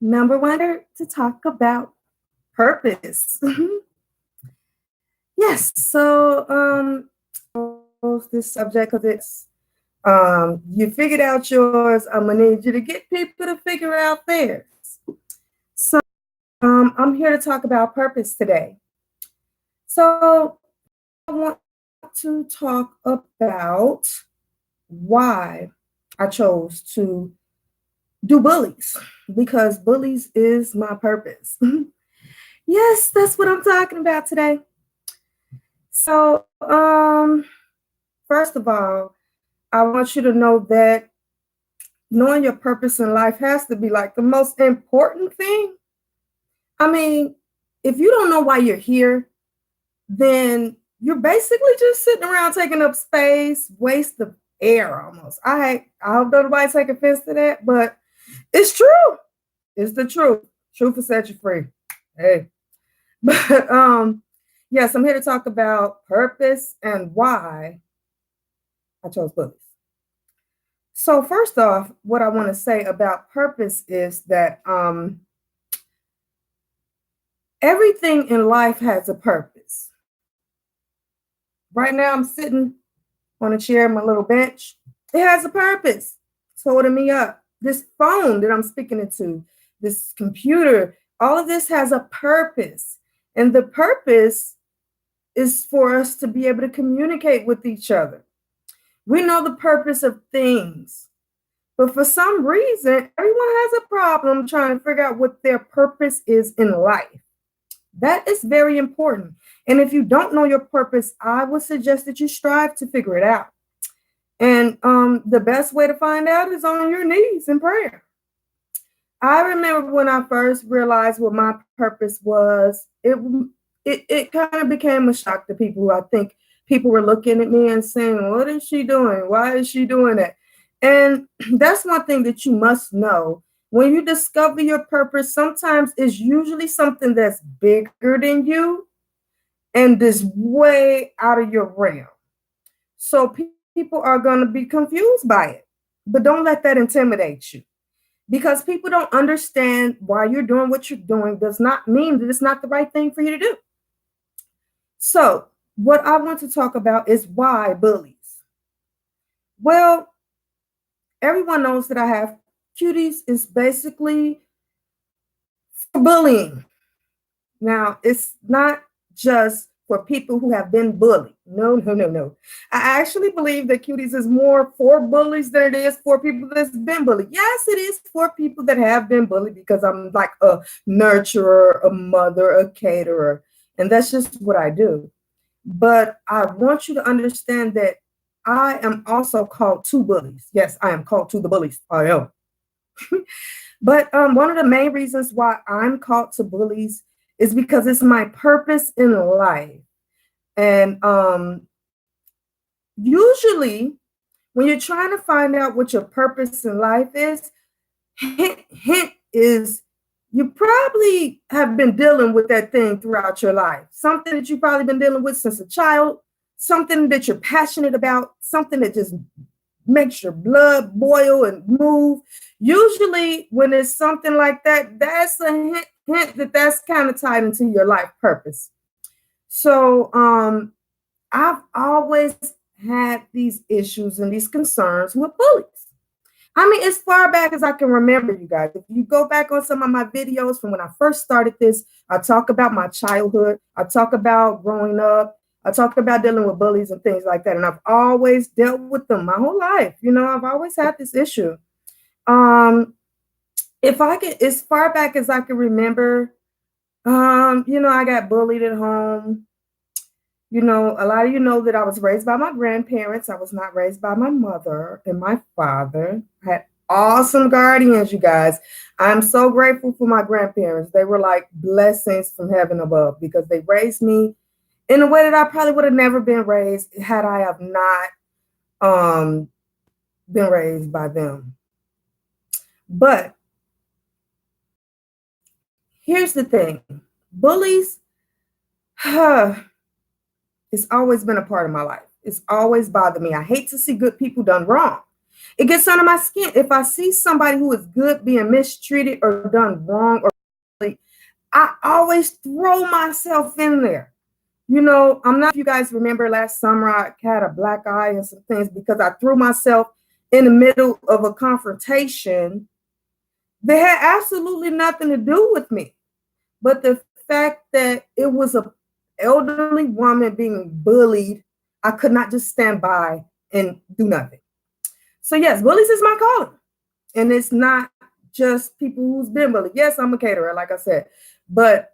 Number one to talk about purpose. Yes, so this subject because it's you figured out yours. I'm gonna need you to get people to figure out theirs. So I'm here to talk about purpose today. So I want to talk about why I chose to do bullies because bullies is my purpose. Yes, that's what I'm talking about today. So, first of all, I want you to know that knowing your purpose in life has to be like the most important thing. I mean, if you don't know why you're here, then you're basically just sitting around taking up space, waste of air almost. I hope nobody take offense to that, but it's true. It's the truth. Truth will set you free. Hey. But yes, I'm here to talk about purpose and why I chose books. So first off, what I want to say about purpose is that everything in life has a purpose. Right now, I'm sitting on a chair, my little bench. It has a purpose. It's holding me up. This phone that I'm speaking into, this computer, all of this has a purpose. And the purpose is for us to be able to communicate with each other. We know the purpose of things, but for some reason, everyone has a problem trying to figure out what their purpose is in life. That is very important. And if you don't know your purpose, I would suggest that you strive to figure it out. And the best way to find out is on your knees in prayer. I remember when I first realized what my purpose was, it kind of became a shock to people. I think people were looking at me and saying, "What is she doing? Why is she doing that?" And that's one thing that you must know. When you discover your purpose, sometimes it's usually something that's bigger than you and is way out of your realm. So people are going to be confused by it. But don't let that intimidate you because people don't understand why you're doing what you're doing does not mean that it's not the right thing for you to do. So, what I want to talk about is why bullies. Well, everyone knows that I have cuties is basically for bullying. Now, it's not just for people who have been bullied. No, no, no, no. I actually believe that cuties is more for bullies than it is for people that's been bullied. Yes, it is for people that have been bullied because I'm like a nurturer, a mother, a caterer, and that's just what I do. But I want you to understand that I am also called to bullies. Yes, I am called to the bullies. I am. But one of the main reasons why I'm called to bullies is because it's my purpose in life. And usually, when you're trying to find out what your purpose in life is, hint is you probably have been dealing with that thing throughout your life. Something that you've probably been dealing with since a child, something that you're passionate about, something that just makes your blood boil and move. Usually, when it's something like that, that's a hint that that's kind of tied into your life purpose. So, I've always had these issues and these concerns with bullies. I mean, as far back as I can remember, you guys. If you go back on some of my videos from when I first started this, I talk about my childhood. I talk about growing up. I talk about dealing with bullies and things like that. And I've always dealt with them my whole life. You know, I've always had this issue. Um, if I could, as far back as I can remember, I got bullied at home. You know, a lot of you know that I was raised by my grandparents. I was not raised by my mother and my father. I had awesome guardians, you guys. I'm so grateful for my grandparents. They were like blessings from heaven above because they raised me in a way that I probably would have never been raised had I have not um, been raised by them. But here's the thing bullies, it's always been a part of my life. It's always bothered me. I hate to see good people done wrong. It gets under my skin. If I see somebody who is good being mistreated or done wrong, or I always throw myself in there. You know, I'm not, if you guys remember last summer, I had a black eye and some things because I threw myself in the middle of a confrontation that had absolutely nothing to do with me. But the fact that it was a elderly woman being bullied, I could not just stand by and do nothing. So yes, bullies is my calling. And it's not just people who's been bullied. Yes, I'm a caterer, like I said. But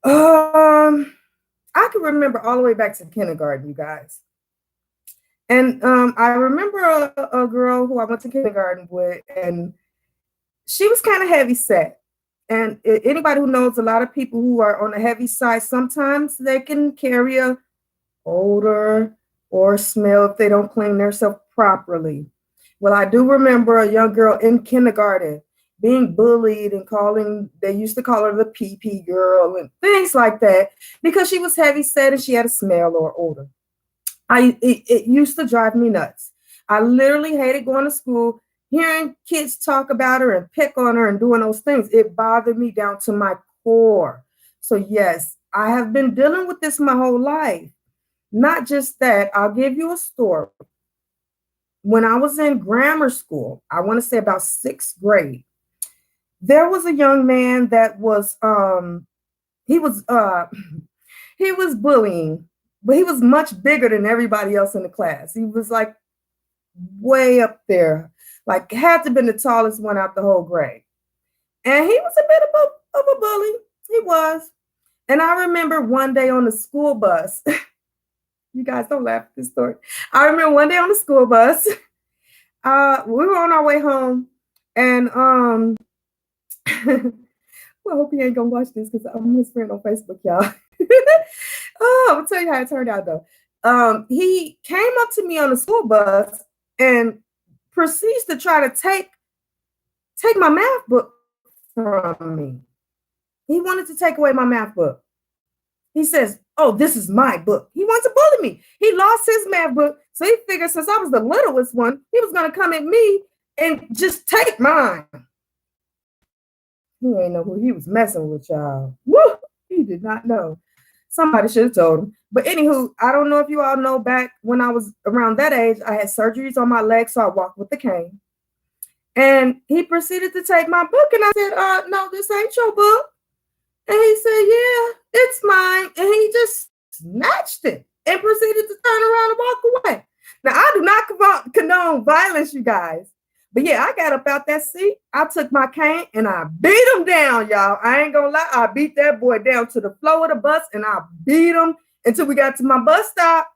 I can remember all the way back to kindergarten, you guys. And I remember a girl who I went to kindergarten with, and she was kind of heavy set. And anybody who knows, a lot of people who are on the heavy side, sometimes they can carry a odor or smell if they don't clean themselves properly. Well, I do remember a young girl in kindergarten being bullied and they used to call her the pee girl and things like that because she was heavy set and she had a smell or odor. It used to drive me nuts. I literally hated going to school, hearing kids talk about her and pick on her and doing those things. It bothered me down to my core. So yes, I have been dealing with this my whole life. Not just that, I'll give you a story. When I was in grammar school, I want to say about 6th grade, there was a young man that was he was bullying, but he was much bigger than everybody else in the class. He was like way up there, like had to have been the tallest one out the whole grade. And he was a bit of a bully. He was. And I remember one day on the school bus, you guys don't laugh at this story. I remember one day on the school bus, we were on our way home, and well, I hope he ain't gonna watch this because I'm his friend on Facebook, y'all. Oh, I'll tell you how it turned out though. He came up to me on the school bus and proceeds to try to take my math book from me. He wanted to take away my math book. He says, "Oh, this is my book." He wants to bully me. He lost his math book, so he figured since I was the littlest one, he was going to come at me and just take mine. He ain't know who he was messing with, y'all. Woo! He did not know. Somebody should have told him. But anywho, I don't know if you all know, back when I was around that age, I had surgeries on my legs, so I walked with the cane. And he proceeded to take my book, and I said, "No, this ain't your book." And he said, "Yeah, it's mine." And he just snatched it and proceeded to turn around and walk away. Now, I do not condone violence, you guys. But yeah, I got up out that seat. I took my cane and I beat him down, y'all. I ain't gonna lie. I beat that boy down to the floor of the bus and I beat him until we got to my bus stop.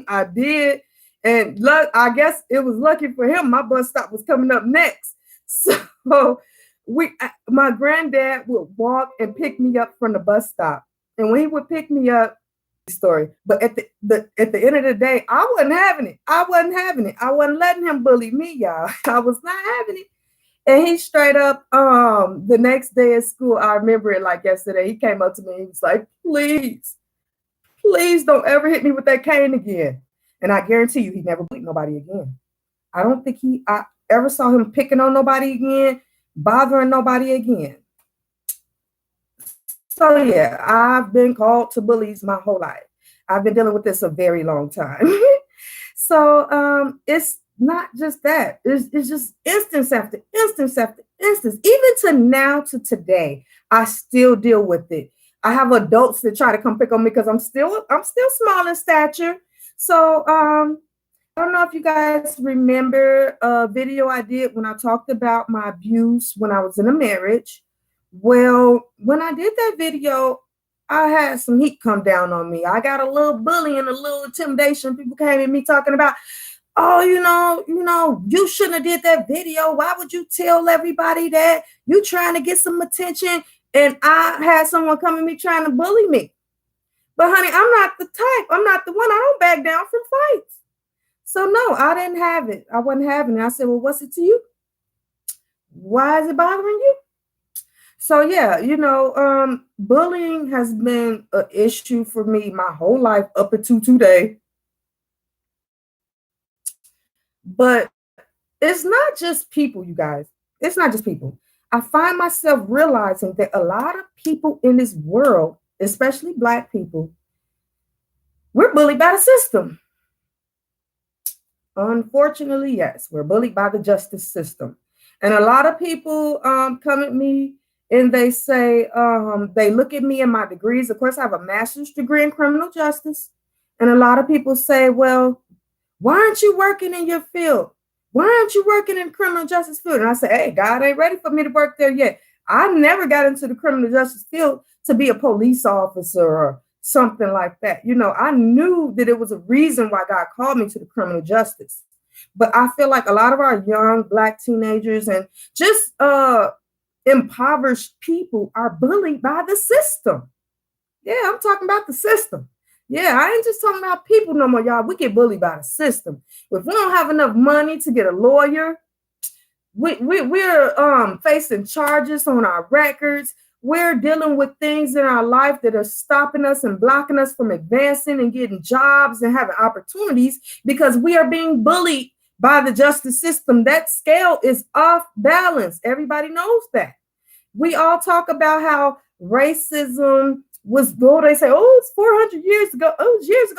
I did. And I guess it was lucky for him. My bus stop was coming up next. So my granddad would walk and pick me up from the bus stop. And when he would pick me up, story. But at the end of the day, I wasn't having it. I wasn't letting him bully me, y'all. I was not having it. And he straight up, the next day at school, I remember it like yesterday. He came up to me. He was like, please don't ever hit me with that cane again. And I guarantee you, he never bullied nobody again. I don't think I ever saw him picking on nobody again, bothering nobody again. So yeah, I've been called to bullies my whole life. I've been dealing with this a very long time. So it's not just that. It's just instance after instance after instance. Even to now, to today, I still deal with it. I have adults that try to come pick on me because I'm still small in stature. So I don't know if you guys remember a video I did when I talked about my abuse when I was in a marriage. Well, when I did that video, I had some heat come down on me. I got a little bullying, a little intimidation. People came at me talking about, "Oh, you shouldn't have did that video. Why would you tell everybody that? You trying to get some attention?" And I had someone come at me trying to bully me. But honey, I'm not the type. I'm not the one. I don't back down from fights. So no, I didn't have it. I wasn't having it. I said, "Well, what's it to you? Why is it bothering you?" So yeah, bullying has been an issue for me my whole life up until today. But it's not just people, you guys. It's not just people. I find myself realizing that a lot of people in this world, especially Black people, we're bullied by the system. Unfortunately, yes, we're bullied by the justice system. And a lot of people come at me and they say, they look at me and my degrees. Of course, I have a master's degree in criminal justice. And a lot of people say, well, why aren't you working in your field? Why aren't you working in the criminal justice field? And I say, hey, God ain't ready for me to work there yet. I never got into the criminal justice field to be a police officer or something like that. You know, I knew that it was a reason why God called me to the criminal justice. But I feel like a lot of our young Black teenagers and just impoverished people are bullied by the system. Yeah, I'm talking about the system. Yeah, I ain't just talking about people no more, y'all. We get bullied by the system. If we don't have enough money to get a lawyer, we're facing charges on our records. We're dealing with things in our life that are stopping us and blocking us from advancing and getting jobs and having opportunities because we are being bullied by the justice system. That scale is off balance. Everybody knows that. We all talk about how racism was good. They say, oh, it's 400 years ago. Oh, years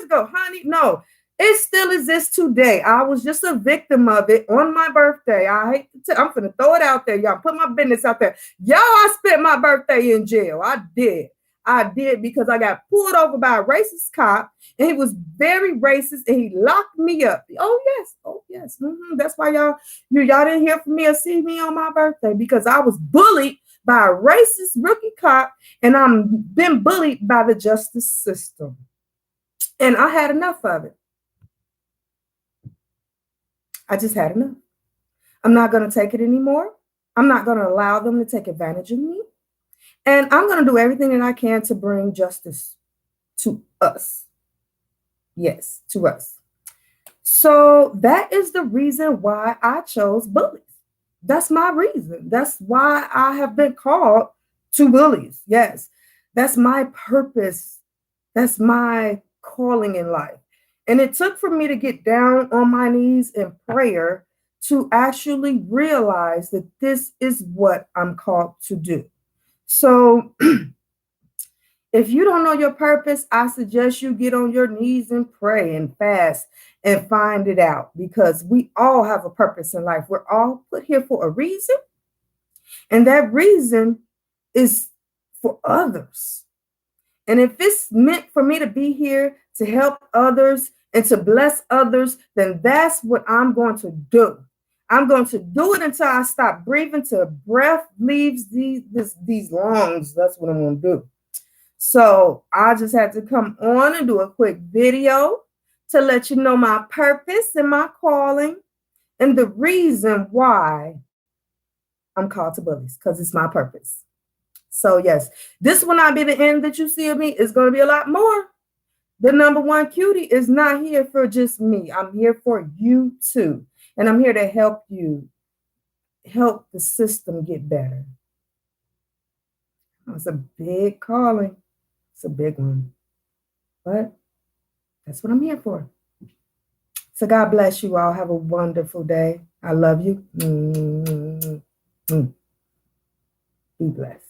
ago. Honey, no, it still exists today. I was just a victim of it on my birthday. I'm going to throw it out there, y'all. Put my business out there. Y'all, I spent my birthday in jail. I did because I got pulled over by a racist cop and he was very racist and he locked me up. Oh, yes. That's why y'all didn't hear from me or see me on my birthday because I was bullied by a racist rookie cop and I'm been bullied by the justice system. And I had enough of it. I just had enough. I'm not going to take it anymore. I'm not going to allow them to take advantage of me. And I'm going to do everything that I can to bring justice to us. Yes, to us. So that is the reason why I chose Bullies. That's my reason. That's why I have been called to Bullies. Yes, that's my purpose. That's my calling in life. And it took for me to get down on my knees in prayer to actually realize that this is what I'm called to do. So if you don't know your purpose, I suggest you get on your knees and pray and fast and find it out because we all have a purpose in life. We're all put here for a reason. And that reason is for others. And if it's meant for me to be here to help others and to bless others, then that's what I'm going to do. I'm going to do it until I stop breathing, till breath leaves these lungs. That's what I'm going to do. So I just had to come on and do a quick video to let you know my purpose and my calling and the reason why I'm called to Bullies, because it's my purpose. So yes, this will not be the end that you see of me. It's going to be a lot more. The number one cutie is not here for just me. I'm here for you too. And I'm here to help you, help the system get better. It's a big calling. It's a big one. But that's what I'm here for. So God bless you all. Have a wonderful day. I love you. Be blessed.